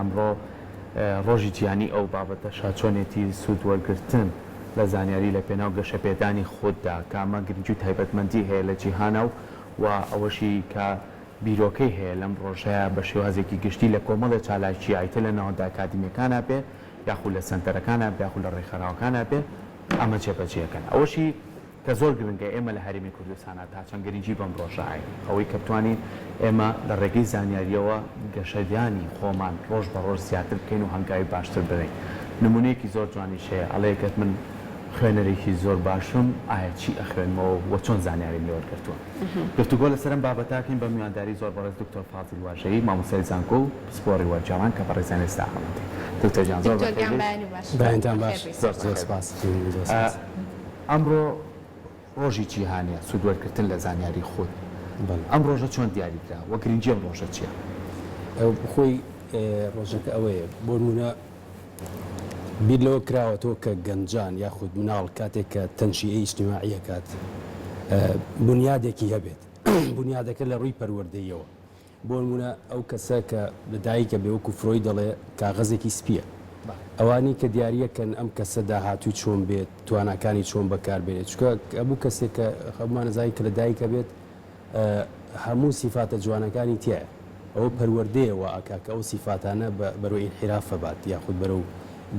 ئەمڕۆ ڕۆژی جیهانی ئەو بابەتەشە چۆنێتی سوود وەرگرتن لە زانیاری لە پێناو گەشەپێدانی خۆتدا کە ئەمە گرنگی و تایبەتمەندی هەیە لە جیهانە و ئەوەشی کە بیرۆکەی هەیە لەم ڕۆژەیە بە شێوازێکی گشتی لە کۆمەڵە چالاکی ئایتە لە ناوەندە ئاکادیمیەکانە بێ یاخود لە سنتەرەکانە یاخود لە ڕێکخراوەکانە بێ ئەمە جێبەجێەکەن ئەوەشی کە زۆر گرنگە ئێمە لە هەرێمی کوردستانە تا چەند گرنگی بەم ڕۆژە ئەوەی کە بتوانین ئێمە لە ڕێگەی زانیاریەوە گەشەدیانی خۆمان ڕۆژ بە ڕۆژ زیاتر بکەین و هەنگاوی باشتر بدەین نمونەیەکی زۆر جوانیش هەیە ئەڵەیەکەت من خوێنەرێکی زۆر باشم ئایا چی ئەخوێنمەوە وە چۆن زانیاریم لێوەرگرتووە گفتوگۆ لەسەرم بابەتاکەین بە میوانداری زۆر بەڕێز دکتۆر فازڵ واژەیی مامۆستای زانکۆ و پسپۆڕی وەرجەوان کە بەڕێزانی ئێستاخەڵەتی دکتۆر جان زۆر بەیانتان باش زۆر سپاس ئەمڕۆ ڕۆژی جیهانیە سوود وەرگرتن لە زانیاری خۆت ئەم ڕۆژە چۆن دیاریکرا وە گرنگی ئەم ڕۆژە چییە؟ خۆی ڕۆژەکە ئەوەیە بۆ نمونە بیر لەوە کراوەتەوە کە گەنجان یاخود مناڵ کاتێک کە تەنشیعی ئیجتیماعی کات بنیادێکی هەبێت بنیادەکە لە ڕووی پەروەردەییەوە بۆ نمونە ئەو کەسە کە لەدایکە بێ وەکو فرۆی دەڵێ کاغەزێکی سپیە ئەوانی کە دیارەکەن ئەم کەسە داهاتوی چۆن بێت توانەکانی چۆن بەکاربێت چکە ئەبوو کەسێک کە خەمانەزای کە لەدایکە بێت هەموو سیفاتە جوانەکانی تایە ئەوە پەروەردەیەوە ئاکاکە ئەو سیفاتانە بەرەوەی انحرافە بات یاخود بەرەو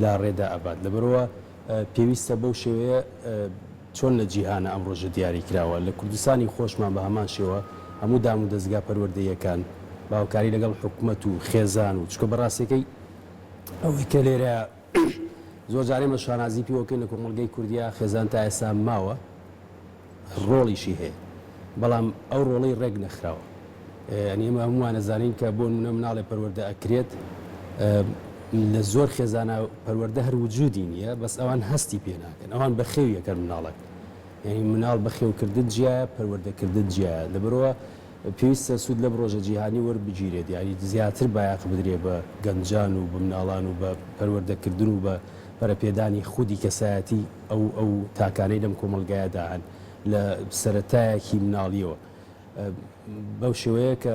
لا ڕێدا ئەبات لەبەرەوە پێویستە بەو شێوەیە چۆن لە جیهانە ئەم ڕۆژە دیاری کراوە لە کوردستانی خۆشمان بە هەمان شێوە هەموو دام و دەستگا پەروەردەیەکان باوکاری لەگەڵ حکوومەت و خێزان و چکە بەڕاستەکەی ئەوەی کە لێرە زۆر جارێ مە شانازی پیوەکەین لە کۆمەلگەی کوردیا خێزان تا ئێستا ماوە ڕۆڵیشی هەیە بەڵام ئەو ڕۆڵەی ڕێک نەخراوە ئەنی ئێمە هەمووان نەزانین کە بۆ نمونە مناڵێ پەروەردە ئەکرێت لە زۆر خێزانە پەروەردە هەر وجودی نییە بەس ئەوان هەستی پێ ناکەن ئەوان بەخێویەکەن مناڵک یعنی مناڵ بەخێوکردن جیایە پەروەردەکردن جیایە لەبەرەوە پێویستە سوود لەم ڕۆژە جیهانی وەربگیرێت یعنی زیاتر بایەق بدرێ بە گەنجان و بە مناڵان و بە پەروەردەکردن و بە پەرەپێدانی خودی کەسایەتی ئەو تاکانەی لەم کۆمەلگایەدا هەن لە سەرەتایەکی مناڵیەوە بەو شێوەیە کە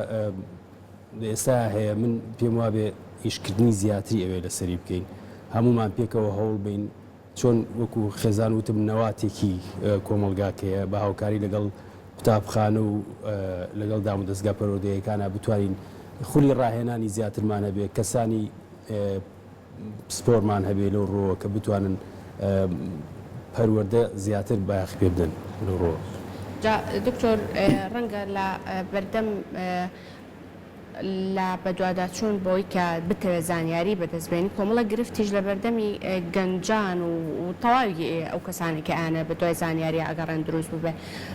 ئێستا هەیە من پێم وابێ ئیشکردنی زیاتری ئەوێ لەسەری بکەین هەمومان پێکەوە هەوڵ بین چۆن وەکو خێزان وتم نەواتێکی کۆمەلگاکەیە بە هاوکاری لەگەڵ قوتابخانە و لەگەڵ دام و دەستگا پەروەردەیەکانە بتوانین خولی ڕاهێنانی زیاترمان هەبێ کەسانی سپۆرمان هەبێ لەو ڕۆوە کە بتوانن پەروەردە زیاتر بایەخ پێ بدەن لەو ڕۆوە دکتۆر ڕەنگە لە بەردەم لە بەدواداچوون بۆی کە بتەوێت زانیاری بەدەستبێنی کۆمەڵە گرفتیش لە بەردەمی گەنجان و تەواوی ئەو کەسانی کە ئاە بە دوای زانیاری ئەگەڕێن دروست ببێ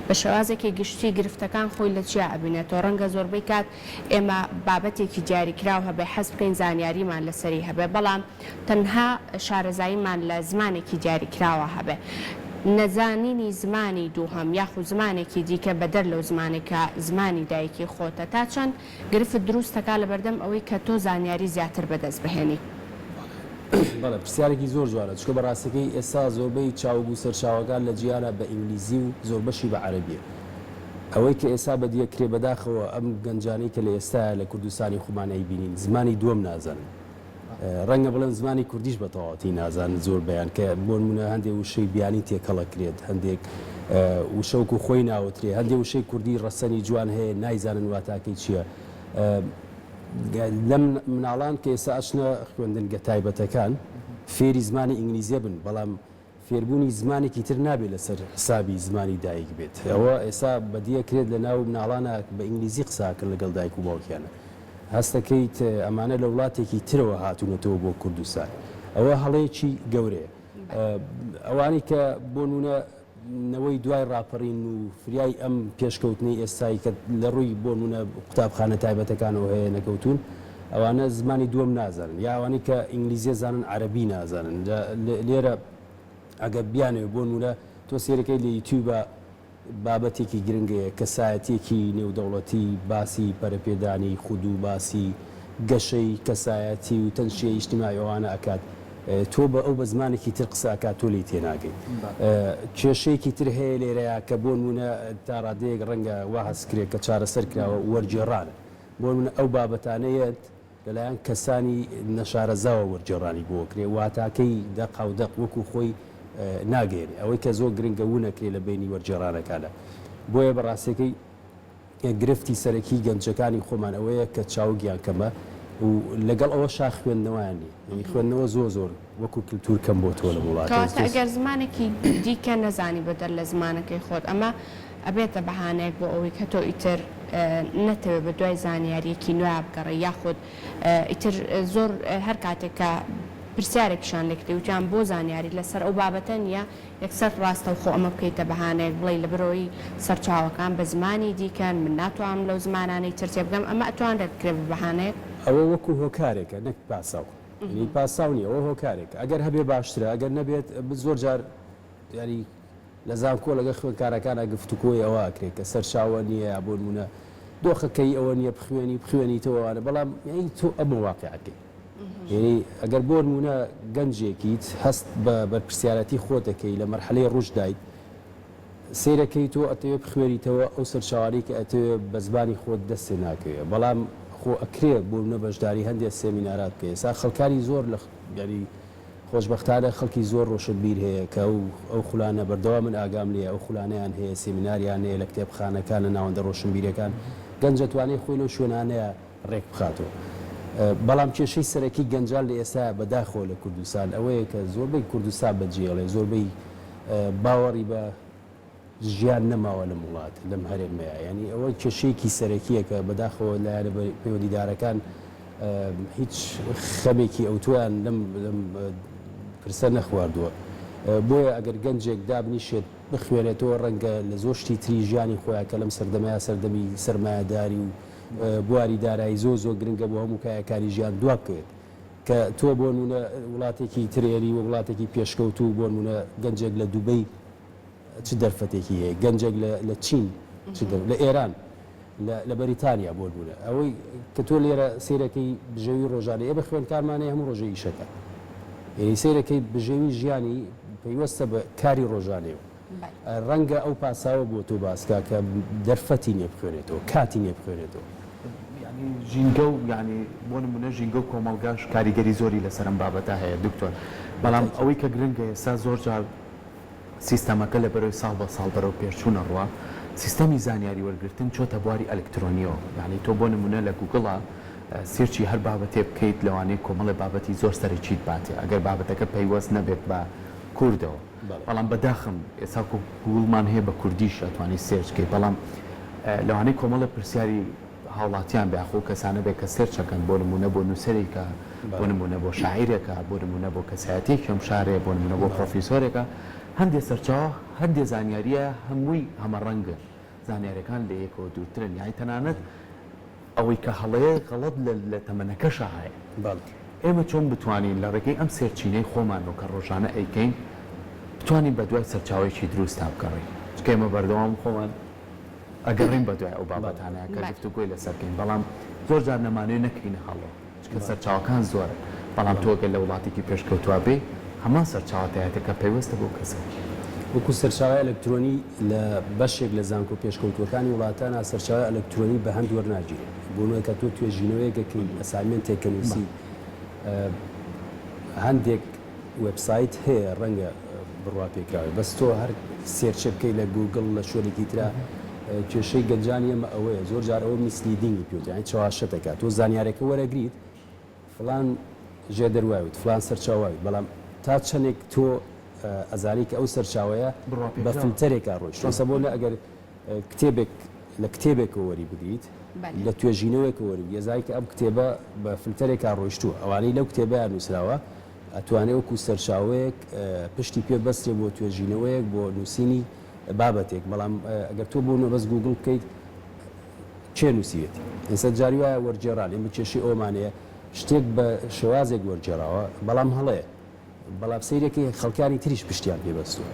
بە شێوازێکی گشتی گرفتەکان خۆی لە چیا ئەبینێتەوە ڕەنگە زۆربەی کات ئێمە بابەتێکی دیاریکراو هەبێ حەز بکەین زانیاریمان لەسەری هەبێ بەڵام تەنها شارەزاییمان لە زمانێکی دیاریکراوە هەبێ نەزانینی زمانی دووهەم یاخود زمانێکی دیکە بەدەر لەو زمانێکە زمانی دایکی خۆتە تا چەند گرفت دروستەکە لە بەردەم ئەوەی کە تۆ زانیاری زیاتر بەدەست بهێنی بەڵێ پرسیارێکی زۆر جوانە چکە بەڕاستەکەی ئێستا زۆربەی چاوبوو سەرچاوەکان لە جیانە بە ئینگلیزی و زۆربەشی بە عەرەبیە ئەوەی کە ئێستا بەدیەکرێ بەداخەوە ئەم گەنجانەی کە لە ئێستاە لە کوردستانی خۆمانایی بینین زمانی دووەم نازانن ڕەنگە بڵێن زمانی کوردیش بە تەواوەتی نازانن زۆر بەیان کە بۆ نمونە هەندێک وشەی بیانی تێکەڵەکرێت هەندێک وشەوک و خۆی ناوترێ هەندێک وشەی کوردی ڕەسەنی جوان هەیە نایزانن واتاکەی چییە لەم مناڵان کە ئێستا ئەچنە خوێندنگە تایبەتەکان فێری زمانی ئینگلیزیە بن بەڵام فێربوونی زمانێکی تر نابێت لەسەر حسابی زمانی دایک بێت ئەوە ئێستا بەدیەکرێت لە ناو مناڵانە بە ئینگلیزی قساکرد لەگەڵ دایک و باوکیانە هەستەکەیت ئەمانە لە وڵاتێکی ترەوە هاتوونەتەوە بۆ کوردستان ئەوە هەڵەیەکی گەورەیە ئەوانی کە بۆ نونە نەوەی دوای ڕاپەڕین و فریای ئەم پێشکەوتنی ئێستایی کە لە ڕووی بۆ نونە قوتابخانە تایبەتەکانەوە هەیە نەکەوتون ئەوانە زمانی دووەم نازانن یا ئەوانی کە ئینگلیزیە زانن عەرەبی نازانن لێرە ئەگە بیانێ بۆ نونە تۆ سێرەکەی لە یوتیوبە بابەتێکی گرنگەیە کەسایەتێکی نێودەوڵەتی باسی پەرەپێدانی خود و باسی گەشەی کەسایەتی و تەنشیە ئیجتیماعی ئەوانە ئەکات تۆ بە ئەو بە زمانێکی تر قساکات تۆ لی تێناگەیت کێشەیەکی تر هەیە لێرەیە کە بۆ نمونە تا ڕادەیەک ڕەنگە وا هەستکرێت کە چارەسەر کراوە وەرجێڕانە بۆ نمونە ئەو بابەتانەیەت لەلایەن کەسانی نەشارەزاوە وەرجێڕانی بۆکرێ واتاکەی دەق و دەق وەکو خۆی ناگەێنێ ئەوەی کە زۆر گرنگە وونەکرێ لە بینی وەرجێڕانەکانە بۆیە بەڕاستەکەی گرفتی سەرەکی گەنجەکانی خۆمان ئەوەیە کە چاوگیان کەمە و لەگەڵ ئەوە شا خوێندنەوەیانی ینی خوێندنەوە زۆر زۆر وەکو کللتور کەم بۆ تۆ لە وڵات ئەگەر زمانێکی دیکە نەزانی بەدەر لە زمانەکەی خۆت ئەمە ئەبێتە بەهانەیەک بۆ ئەوەی کە تۆ ئیتر نەتەوێت بە دوای زانیاریەکی نوێ بگەڕێ یاخود ئیتر زۆر هەر کاتێکە پرسیارێکشان لێکتی وتیان بۆ زانیاری لەسەر ئەو بابەتە نیە یەکسەر ڕاستە و خۆ ئەمە بکەیتە بەهانەیەک بڵێ لە برۆی سەرچاوەکان بە زمانی دیکەن من ناتوانم لەو زمانانەی ترتێ بگەم ئەمە ئەتوان دەکرێت بە بەهانەیەک ئەوە وەکو هۆکارێکە نەک پاساو ینی پاساو نیە ئەوە هۆکارێکە ئەگەر هەبێ باشترە ئەگەر نەبێت زۆر جار ینی لە زانکۆ لەگە خوێنکارەکانە گفتوکۆی ئەوە ئەکرێت کە سەرچاوە نییە بۆ نمونە دۆخەکەی ئەوە نییە بخوێنیتەوەوانە بەڵام یعنی تۆ ئەمە واقعەکەی یعنی ئەگەر بۆ نمونە گەنجێکیت هەست بە بەرپرسیارەتی خۆتەکەی لە مەرحەلەی ڕوژدایت سیرەکەی تۆ ئەتەوێت بخوێنیتەوە ئەو سەرچاواری کە ئەتەوێت بە زبانی خۆت دەستێ ناکەوێت بەڵام خۆ ئەکرێت بۆ منە بەشداری هەندێک سێمینارات بکە ئێستا خەڵکانی زۆر لە ینی خۆشببختانە خەڵکی زۆر ڕۆشنبیر هەیە کە ئەو خولانە بەردەوا من ئاگام لێ ئەو خولانیان هەیە سێمیناریان هەیە لە کتێبخانەکان لە ناوەندە ڕۆشنبیرەکان گەنجەتوانێت خۆی لەو شوێنانەیە ڕێک بخاتەوە بەڵام کێشەی سەرەکی گەنجال لە ئێستا بەداخۆ لە کوردستان ئەوەیە کە زۆربەی کوردستان بەجێڵێ زۆربەی باوەڕی بە ژیان نەماوە لە وڵات لەم هەرێمەیە ینی ئەوە کێشەیەکی سەرەکیە کە بەداخەوە لایەنە پەیوەندیدارەکان هیچ خەمێکی ئەوتویان لەم پرسە نەخواردووە بۆیە ئەگەر گەنجێک دابنیشێت بخوێنێتەوە ڕەنگە لە زۆر شتی تری ژیانی خۆیان کە لەم سەردەمەیە سەردەمی سەرمایهداری و بواری دارایی زۆر گرنگە بۆ هەموو کایەکانی ژیان دوا بکەوێت کە تۆ بۆ نمونە وڵاتێکی ترێری و وڵاتێکی پێشکەوتوو بۆ نمونە گەنجێک لە دووبەی چ دەرفەتێکی هەیە گەنجێک لە چین لە ئێران لە بەریتانیا بۆ نمونە ئەوەی کە تۆ لێرە سیرەکەی بژێوی ڕۆژانەیە بە خوێنکارمانەیە هەموو ڕۆژەی ئیشەکە ینی سیرەکەی بژێوی ژیانی پەیوەستە بە کاری ڕۆژانەیە ڕەنگە ئەو پاساوە بۆ تۆ باسکە کە دەرفەتی نیە بخوێنێتەوە کاتی نیە بخوێنێتەوە ژینگە و ینی بۆ نمونە ژینگە و کۆمەڵگاش کاریگەری زۆری لەسەرم بابەتە هەیە دکتۆر بەڵام ئەوەی کە گرنگە ئێستا زۆر جار سیستەمەکە لە بەرەوەی ساڵ بە ساڵ بەرەو پێچوونە ڕوە سیستەمی زانیاری وەرگرتن چۆتە بواری ئەلکترۆنیەوە یعنی تۆ بۆ نمونە لە گوگڵە سێرچی هەر بابەتێ بکەیت لەوانەیە کۆمەڵی بابەتی زۆر سەرچیت باتێ ئەگەر بابەتەکە پەیوەست نەبێت بە کوردەوە بەڵام بەداخم ئێستا گوڵمان هەیە بە کوردیش ئەتوانی سێرچکەی بەڵام لەوانەیە کۆمەڵە پرسیاری هاوڵاتیان بەخۆ کەسانە بێ کە سێرچەکەن بۆ نمونە بۆ نووسەرێکە بۆ نمونە بۆ شاعیرێکە بۆ نمونە بۆ کەسایەتێکی ئەم شارێ بۆ نمونە بۆ پرۆفیسۆرێکە هەندێک سەرچاوە هەندێک زانیاریە هەمووی هەمە ڕەنگە زانیاریەکان لە یەکەوە دوورترن یانی تەنانەت ئەوەی کە هەڵەیە غەڵەت لە تەمەنەکەشە هەیە ئێمە چۆن بتوانین لە ڕێگەی ئەم سێرچینەی خۆمان و کە ڕۆژانە ئەیکەین بتوانین بە دوای سەرچاوێکی دروست تا بکەڕین چکە ئێمە بەردەوام خۆمان ئەگەڕین بە دوای ئەو بابەتانەیە کە گفتوگۆی لەسەرکەین بەڵام زۆر جار نەمانەوێت نەکەینە هەڵەوە چکە سەرچاوەکان زۆرە بەڵام تۆگەل لە وڵاتێکی پێشکەوتووە بێ هەمان سەرچاوەتەیەکە پێوەستە بۆ کەسە وەکو سەرچاوی ئەلکترۆنی لە بەشێک لە زانکۆ پێشکەوتوەکانی وڵاتانە سەرچاوی ئەلکترۆنی بە هەند وەرناگیرێت بۆ نوێ کە تۆ توێژینەوەیەکەکەی ئەسایمنتێکە نووسی هەندێک وێبسایت هەیە ڕەنگە بڕوا پێکراوی بەس تۆ هەر سێرچە بکەی لە گوگڵ لە شوێنێکی ترا کێشەی گەنجانی ئەمە ئەوەیە زۆر جار ئەوە میسلیدینگی پێوت یانی چاواشەتەکە تۆ زانیارێکە وەرەگریت فلان ژێ دەرواویت فلان سەرچاوی بەڵام تا چەندێک تۆ ئەزانی کە ئەو سەرچاوەیە بە فلتەرێکا ڕۆیشت ئەسە بۆ لە ئەگەر کتێبێک لە کتێبێکە وەری بگریت لە توێژینەوەیەکە وەری یەزای کە ئەم کتێبە بە فلتەرێکا ڕۆیشتووە ئەوانەی لەو کتێبەیان نووسراوە ئەتوانێت وەکو سەرچاوەیەک پشتی پێ بەستێ بۆ توێژینەوەیەک بۆ نووسینی بابەتێک بەڵام ئەگەر تۆ بۆ بەس گوگڵ بکەیت چێ نووسیێتی ئێستا جاری وایە وەرجێڕان ئێمە کێشەی ئەومانەیە شتێک بە شێوازێک وەرجێراوە بەڵام هەڵەیە بەڵام سەیرێکی خەڵکانی تریش پشتیان پێبەستووە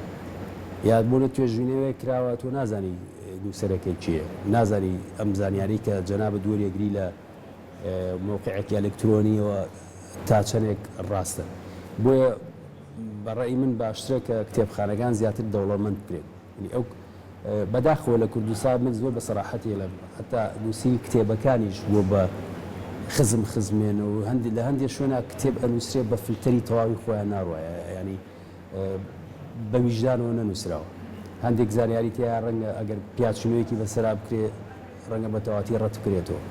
یاد بۆ لە توێژینەوەی کراوە تۆ نازانی نووسەرەکەی چییە نازانی ئەم زانیاری کە جەنابە دووەریەگری لە موقعێکی ئەلکترۆنیەوە تا چەندێک ڕاستە بۆیە بەڕێی من باشترە کە کتێبخانەکان زیاتر دەوڵەمەند بکرێن ئەو بەداخەوە لە کوردستان من زۆر بە سەراحەتی لە هەتا نووسی کتێبەکانیش بۆ بە خزمێن و لە هەندێک شوێنە کتێب ئەنووسێ بە فیلتەری تەواوی خۆیان ناڕواە ینی بە ویژدانەوە نەنووسراوە هەندێک زانیاری تیا ڕەنگە ئەگەر پیاچنوویەکی بەسەرا بکرێ ڕەنگە بە تەواتی ڕەت بکرێتەوە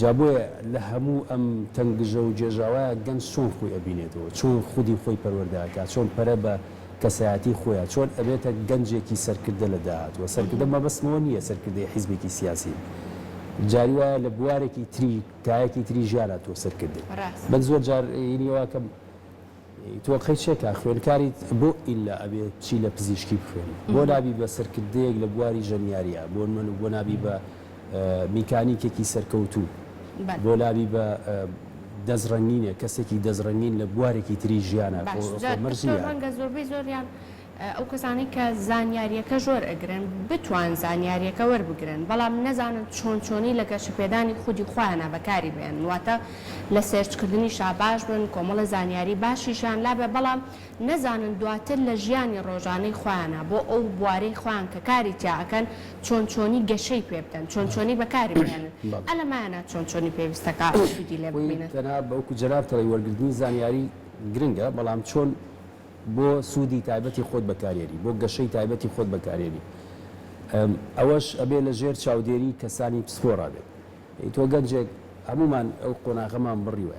جا بۆیە لە هەموو ئەم تەنگژە و جێژاوایە گەنج چۆن خۆی ئەبینێتەوە چۆن خودی خۆی پەروەردەکات چۆن پەرە بە کەسایەتی خۆیان چۆن ئەبێتە گەنجێکی سەرکردە لە داهاتوە سەرکردە مەبەستمەوە نییە سەرکردی حیزبێکی سیاسی جاری وایە لە بوارێکی تری تایەکی تری ژیانە تۆ سەرکردی بە زۆر جارینیەوە کەم تۆ قەیچێکە خوێنکاریت بۆ ئیلا ئەبێ چی لە پزیشکی بخوێنی بۆ نابی بە سەرکردەیەک لە بواری ژەنیاریە بۆ من و بۆ نابی بە میکانیکێکی سەرکەوتوو بۆ نابی بە دەزڕەنینە کەسێکی دەزڕەنین لە بوارێکی تری ژیانە ڕەنگە زۆربەی زۆریان ئەو کەسانی کە زانیاریەکە ژۆر ئەگرن بتوان زانیاریەکە وەربگرن بەڵام نەزانن چۆنی لە گەشەپێدانی خودی خۆیانە بەکاری بێن واتە لە سێرچکردنی شاباش بن کۆمەڵە زانیاری باشیشان لابێ بەڵام نەزانن دواتر لە ژیانی ڕۆژانەی خۆیانە بۆ ئەو بوارەی خۆیان کە کاری تیاکەن چۆنی گەشەی پێ بدەن چۆنی بەکاری بێنن ئەلەمانە چۆنی پێویستەکە سوودی لێ ببینن بەوکو جەنابتەڵی وەرگرتنی زانیاری گرنگە بەڵام چۆن بۆ سوودی تایبەتی خۆت بەکارێری بۆ گەشەی تایبەتی خۆت بەکارێری ئەوەش ئەبێ لە ژێر چاودێری کەسانی پسپۆڕا بێت تۆ گەنجێک هەمومان ئەو قۆناغەمان بڕیوە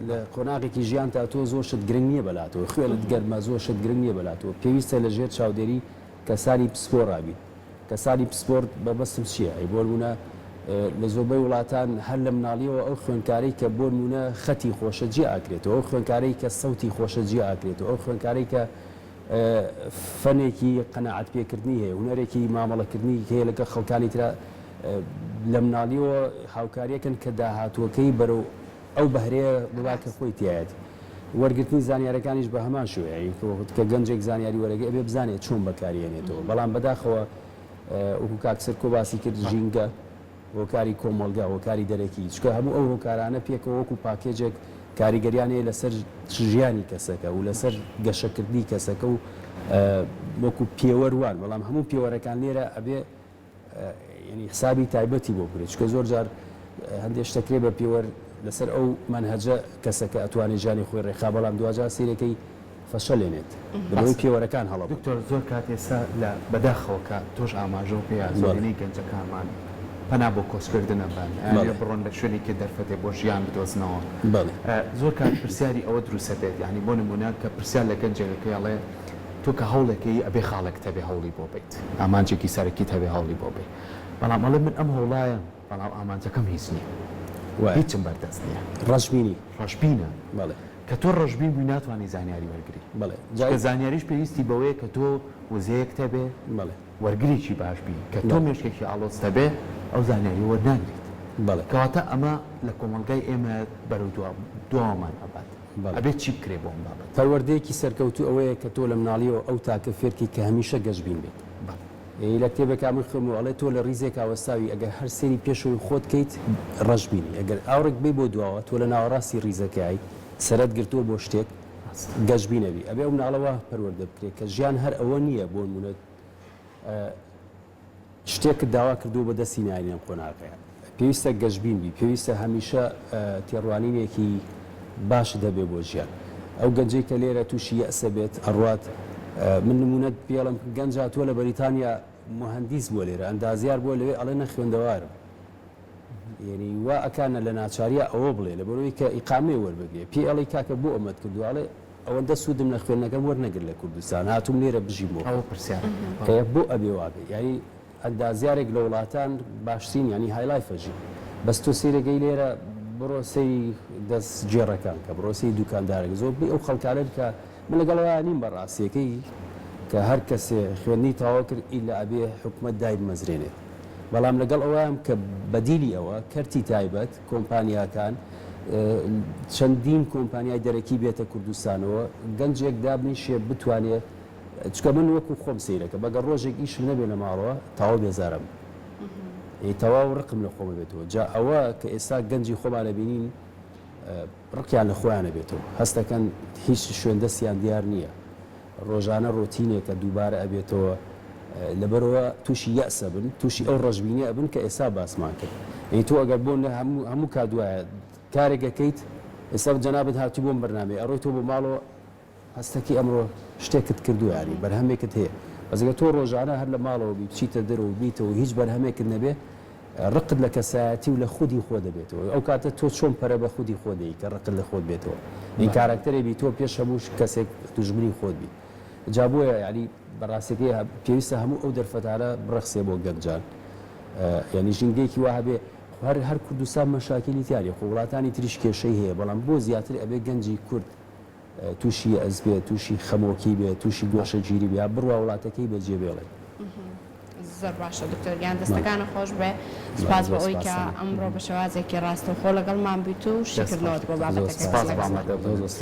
لە قۆناغێکی ژیان تا تۆ زۆرشت گرنگ نییە بەلاتەوە خوێنت گەرمە زۆرشت گرنگ نییە بەلاتەوە پێویستە لە ژێر چاودێری کەسانی پسپۆڕا بیت کەسانی پسپۆرت بەبەستم چییە ئەی بۆ نمونە لە زۆربەی وڵاتان هەر لە مناڵیەوە ئەو خوێنکارەی کە بۆ نمونە خەتی خۆشەجی ئاکرێتەوە ئەو خوێنکارەی کە سەوتی خۆشەجی ئاکرێتەوە ئەو خوێنکارەی کە فەنێکی قەنەعەت پێکردنی هەیە هونەرێکی مامەڵەکردنی هەیە لەگە خەڵکانی ترە لە مناڵیەوە هاوکاریەکەن کە داهاتووەکەی بەرەو ئەو بەهرەیە وڵاتە خۆی تایەتی وەرگرتنی زانیارەکانیش بە هەمان شوەیە کە گەنجێک زانیاری وەرەگە ئەبێ بزانێت چۆن بەکارێنێتەوە بەڵام بەداخەوە وەکو کاکسەر کۆ باسی کرد ژینگە هۆکاری کۆمەڵگا هۆکاری دەرەکی چکە هەموو ئەو هۆکارانە پێکەوە وەکو پاکێجێک کاریگەریانەیە لەسەر ژیانی کەسەکە و لەسەر گەشەکردنی کەسەکە و وەکو پێوەروان بەڵام هەموو پێوەرەکان لێرە ئەبێ ینی حسابی تایبەتی بۆ بکرێت چکە زۆر جار هەندێک شتەکرێ بە پێوەر لەسەر ئەو منهەجە کەسەکە ئەتوانێت ژیانی خۆی ڕێخا بەڵام دوجار سیرەکەی فەشەلێنێت بەوەی پێوەرەکان هەڵە دکتۆر زۆر کات ئێستا لە بەداخەوەکە تۆش ئاماژە پێ زۆرینەی گەنجەکانمان پەنا بۆ کۆچکردنە بان بڕۆن لە شوێنی کە دەرفەتێ بۆ ژیان بدۆزنەوە زۆر کات پرسیاری ئەوە دروستە بێت یعنی بۆ نمونە کە پرسیار لە گەنجێکەکەڵێ تۆ کە هەوڵێکی ئەبێ خاڵێک تەبێ هەوڵی بۆ بیت ئامانجێکی سەرەکی تەبێ هەوڵی بۆ بیت بەڵام ئەڵێ من ئەم هەوڵایە بەڵام ئامانجەکەم هیچ نییە هیچم بەردەست نییە ڕەشبینە کە تۆ ڕەشبین بووی ناتوانانی زانیاری وەرگری کە زانیاریش پێویستی بەوەیە کە تۆ وزەیەک تەبێ وەرگریی باش بی کە تۆ مێشکێکی ئاڵۆستە بێ ئەو زانیاری وەرناگریت کەواتە ئەمە لە کۆمەلگای ئێمە بەرەو دوامان ئەبات ئەبێت چی بکرێ بۆ ئەم بابەت پەروەردەیەکی سەرکەوتوو ئەوەیە کە تۆ لە مناڵیەوە ئەو تاکە فێرکی کە هەمیشە گەشتبین بێت لە کتێبێکا من خوێنمەوە ئەڵێ تۆ لە ڕیزێک ئاوەستاوی ئەگەر هەر سێری پێشەوەی خۆت کەیت ڕەشبینی ئەگەر ئاورێک بێ بۆ دواوە تۆ لە ناوەڕاستی ڕیزەکەی سەرەت گرتووە بۆ شتێک گەشتبینەبی ئەبێ ئەو مناڵەوە پەروەردە بکرێت کە ژیان هەر ئەوە نییە بۆ نمونە شتێک داوا کردو بە دەستی ناینێن قۆناغەیە پێویستە گەشتبین بی پێویستە هەمیشە تێڕوانینێکی باش دەبێ بۆ ژیان ئەو گەنجەی کە لێرە تووشی یەسە بێت ئەڕوات من نمونەت پێڵم گەنجا تۆ لە بەریتانیا مهندیس بۆ لێرە ئەندازیار بۆ لەوێ ئەڵێ نە خوێندەوارم یعنی وا ئەکانە لە ناچاریە ئەوە بڵێ لە بەرەوەی کە ئیقامێ وەربگێ پێ ئەڵی کاکە بۆ ئەمەد کردوواڵێ ئەوەندە سوودم لە خوێندنەکەم وەرنەگر لە کوردستان هاتووم لێرە بژیمەوە ئەوە پرسیار بۆ ئەبێ وابێ ینی ئەندازیارێک لە وڵاتان باشترین ینی هایلای فەژی بەس تۆ سیرەگەی لێرە بڕۆسی دەست جێڕەکان کە بڕۆسی دوکاندارێک زۆر ئەو خەڵکارن کە من لەگەڵەوە نیم بەڕاستیەکەی کە هەر کەسێ خوێندنی تاوا کرد ئیلا ئەبێ حکومەت داید مەزرێنێت بەڵام لەگەڵ ئەوەم کە بەدیلی ئەوە کەرتی تایبەت کۆمپانیاکان چەندین کۆمپانیای دەرەکی بێتە کوردستانەوە گەنجێک دابنیشێ بتوانێت چکە من وەکو خۆم سیرەکە بەگە ڕۆژێک ئیشم نەبێ لە ماڵەوە تاوا بێزارم تەواو ڕقم لە خۆمە بێتەوە جا ئەوە کە ئێستا گەنجی خۆمانە بینین ڕقیان لە خۆیانە بێتەوە هەستەکەن هیچ شوێندەستیان دیار نییە ڕۆژانە ڕۆتینێکە دووبارە ئەبێتەوە لەبەرەوە تووشی یەسە بن تووشی ئەو ڕەشبینی ئەبن کە ئێستا باسمان کرد تۆ ئەگەر بۆ هەموو کادوایە کارێکەکەیت ئێستا جەنابەت هاتی بۆم بەرنامێ ئەڕۆی تۆ بۆ ماڵەوە هەستەکی ئەمڕۆ شتێکت کردو یاری بەرهەمێکت هەیە بەزگە تۆ ڕۆژانە هەر لە ماڵەوە بچیتە دەرەوە بیتەوە هیچ بەرهەمێکت نەبێ ڕقت لە کەسایەتی و لە خودی خۆ دەبێتەوە ئەو کاتە تۆ چۆن پەرە بە خودی خۆ دەی کە ڕقت لە خۆت بێتەوە این کارکتەرێ بی تۆ پێش هەموو کەسێک دوژمنی خۆت بی جا بۆیە یعنی بەڕاستەکەی پێویستە هەموو ئەو دەرفەتانە بڕەخسێ بۆ گەنجان یعنی ژینگەیەکی وا هەبێ هەر کوردستان مەشاکلی تیاری خۆ وڵاتانی تریش کێشەی هەیە بەڵام بۆ زیاتر ئەبێ گەنجی کورد تووشی ئەز بێ تووشی خەمۆکی بێ تووشی گۆشە گیری بێ بڕوا وڵاتەکەی بەجێ بێڵێ زۆر باشە دکتۆریان دەستەکانە خۆش بێ سپاس بە ئەوی کە ئەمڕۆ بە شێوازێکی ڕاستەوخۆ لەگەڵمان بیت و شکردنەوەت بۆ بابەتەکە.